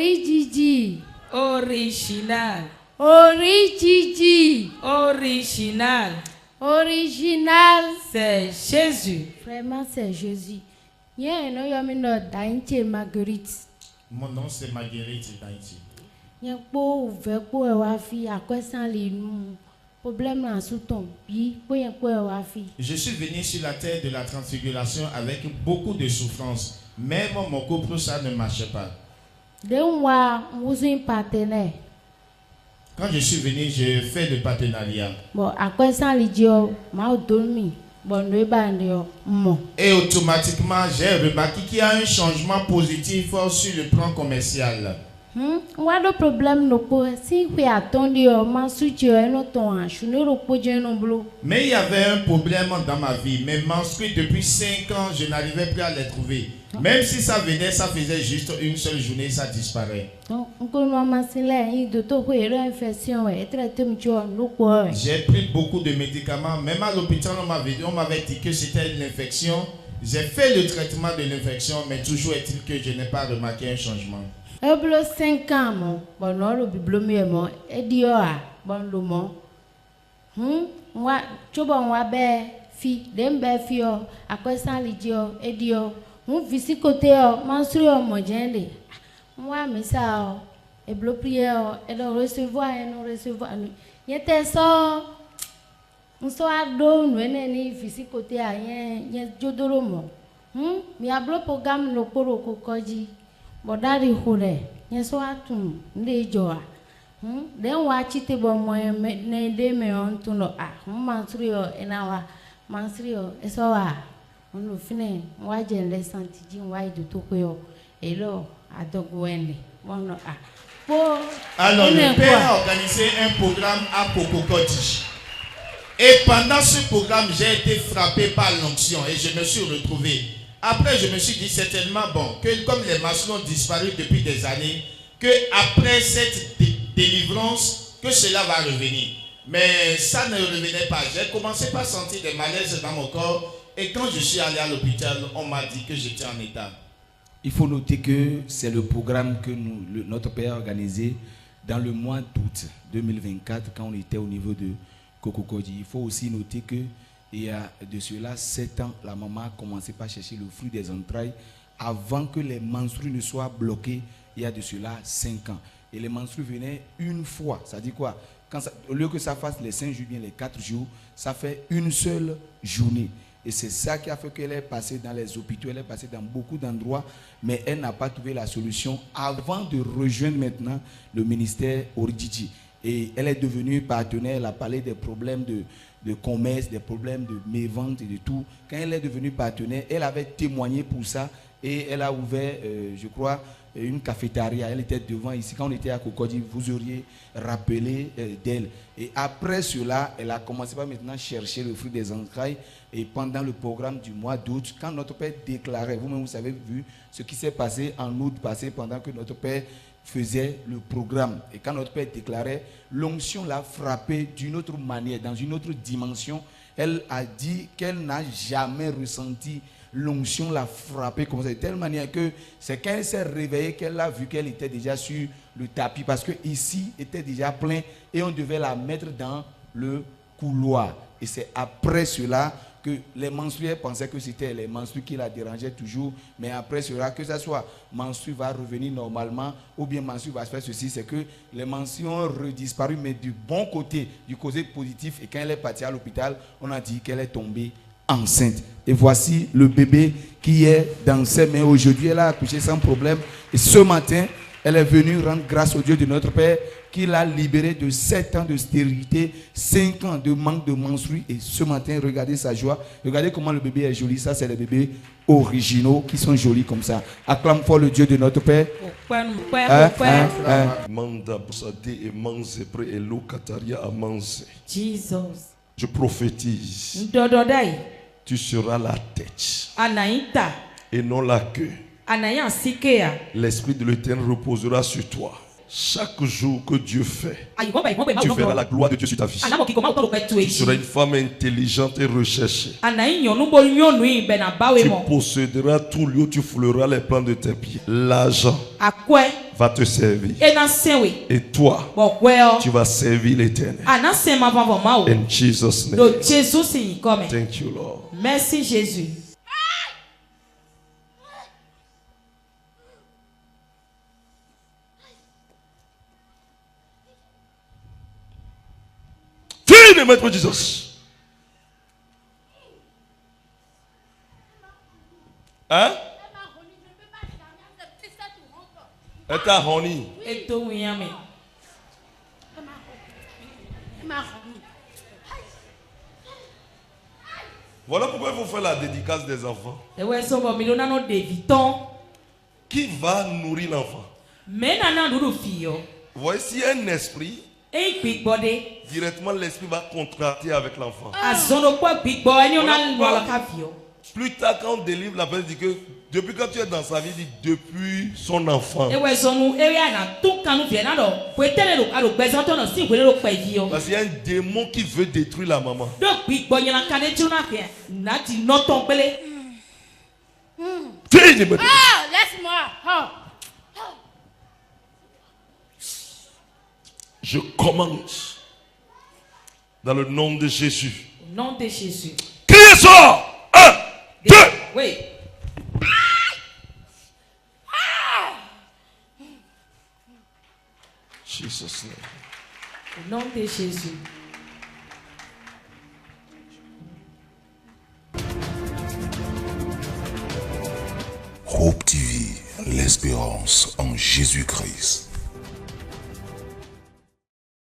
Origigi. Original. Origigi. Original. Original. C'est Jésus. Vraiment, c'est Jésus. Yeah, no, you mean not Dainche Marguerite. Mon nom c'est Marguerite Dainche. Yeah, po vepo e wafi akwesa le nu problème na souton bi po yen po e wafi. Je suis venu sur la terre de la transfiguration avec beaucoup de souffrance. Même mon couple ça ne marchait pas. De wa musin partenaire. Quand je suis venu, j'ai fait le partenariat. Bon, akwesa le dio ma dormi. Bon, no bandio mo. Et automatiquement, j'ai remarqué qu'il y a un changement positif sur le plan commercial. What the problem no po si we attendi o ma suchi o eno ton ashu no ro po je no blo. Mais il y avait un problème dans ma vie. Mes menstrues depuis 5 ans, je n'arrivais plus à les trouver. Même si ça venait, ça faisait juste une seule journée, ça disparaît. Donc, on m'a J'ai pris beaucoup de médicaments. Même à l'hôpital, on m'avait dit que c'était une infection. J'ai fait le traitement de l'infection, mais toujours est-il que je n'ai pas remarqué un changement. 5 ans, bon, non, le bibliothèque, et Dieu a, bon, le mot. Moi, tu vas moi, fi, dem fio, à quoi ça l'idiot, et Dieu. Mon fils côté, menstrué, mon gène. Moi, mais ça, et bleu prière, et le recevoir, et nous recevoir. Il était ça. On soit d'eau, nous n'avons fils côté, il y a Jodoromo. Mais à bleu programme, le poro cocoji. Bodari Hore, yes, what to the joa. Then watch it about my name on to no Mansrio and our Mansrio, as our on the fine, wide and less anti-Jim wide to Tokyo, a law, I don't go any. One no Alors, le père a organisé un programme à Kokokoti. Et pendant ce programme, j'ai été frappé par l'onction et je me suis retrouvé. Après, je me suis dit certainement, bon, que comme les masques ont disparu depuis des années, que après cette délivrance, que cela va revenir. Mais ça ne revenait pas. J'ai commencé par sentir des malaises dans mon corps. Et quand je suis allé à l'hôpital, on m'a dit que j'étais en état. Il faut noter que c'est le programme que notre père a organisé dans le mois d'août 2024, quand on était au niveau de Kokokodi. Il faut aussi noter que il y a de cela 7 ans, la maman a commencé par chercher le fruit des entrailles avant que les menstrues ne soient bloquées. Il y a de cela 5 ans. Et les menstrues venaient une fois. Ça dit quoi? Au lieu que ça fasse les 5 jours, bien les 4 jours, ça fait une seule journée. Et c'est ça qui a fait qu'elle est passée dans les hôpitaux, elle est passée dans beaucoup d'endroits, mais elle n'a pas trouvé la solution avant de rejoindre maintenant le ministère Origigi. Et elle est devenue partenaire, elle a parlé des problèmes de commerce, des problèmes de mévente et de tout. Quand elle est devenue partenaire, elle avait témoigné pour ça et elle a ouvert, je crois, une cafétéria. Elle était devant ici. Quand on était à Kokodi, vous auriez rappelé d'elle. Et après cela, elle a commencé par maintenant chercher le fruit des entrailles. Et pendant le programme du mois d'août, quand notre père déclarait, vous-même vous avez vu ce qui s'est passé en août passé pendant que notre père faisait le programme. Et quand notre père déclarait, l'onction l'a frappé d'une autre manière, dans une autre dimension. Elle a dit qu'elle n'a jamais ressenti l'onction l'a frappé comme ça, de telle manière que c'est quand elle s'est réveillée qu'elle a vu qu'elle était déjà sur le tapis, parce que ici était déjà plein et on devait la mettre dans le couloir. Et c'est après cela que les menstrues pensaient que c'était les menstrues qui la dérangeaient toujours, mais après cela, que ce soit menstrue va revenir normalement ou bien menstrue va se faire ceci, c'est que les menstrues ont redisparu, mais du bon côté, du côté positif. Et quand elle est partie à l'hôpital, on a dit qu'elle est tombée enceinte. Et voici le bébé qui est dans ses mains. Aujourd'hui, elle a accouché sans problème. Et ce matin, elle est venue rendre grâce au Dieu de notre Père qui l'a libérée de 7 ans de stérilité, 5 ans de manque de menstrues. Et ce matin, regardez sa joie. Regardez comment le bébé est joli. Ça, c'est les bébés originaux qui sont jolis comme ça. Acclame fort le Dieu de notre Père. Jesus. Je prophétise. Tu seras la tête et non la queue. L'Esprit de l'Éternel reposera sur toi. Chaque jour que Dieu fait, tu verras la gloire de Dieu sur ta vie. Tu seras une femme intelligente et recherchée. Tu posséderas tout lieu où tu fouleras les plans de tes pieds. L'argent va te servir. Et toi, tu vas servir l'Éternel. In Jesus' name. Thank you, Lord. Merci Jésus. Fini, Maître Jesus. Hein? Et ta honey. Et toi, Miami. Voilà pourquoi il faut faire la dédicace des enfants. Qui va nourrir l'enfant? Voici un esprit. Directement, l'esprit va contracter avec l'enfant. Plus tard, quand on délivre la personne, dit que depuis quand tu es dans sa vie, dit depuis son enfant. Parce qu'il y a un démon qui veut détruire la maman. Laisse-moi. Je commande dans le nom de Jésus. Au nom de Jésus. Criez ça! 1, 2. Oui. Jesus name. Au nom de Jésus. Hope TV, l'espérance en Jésus-Christ.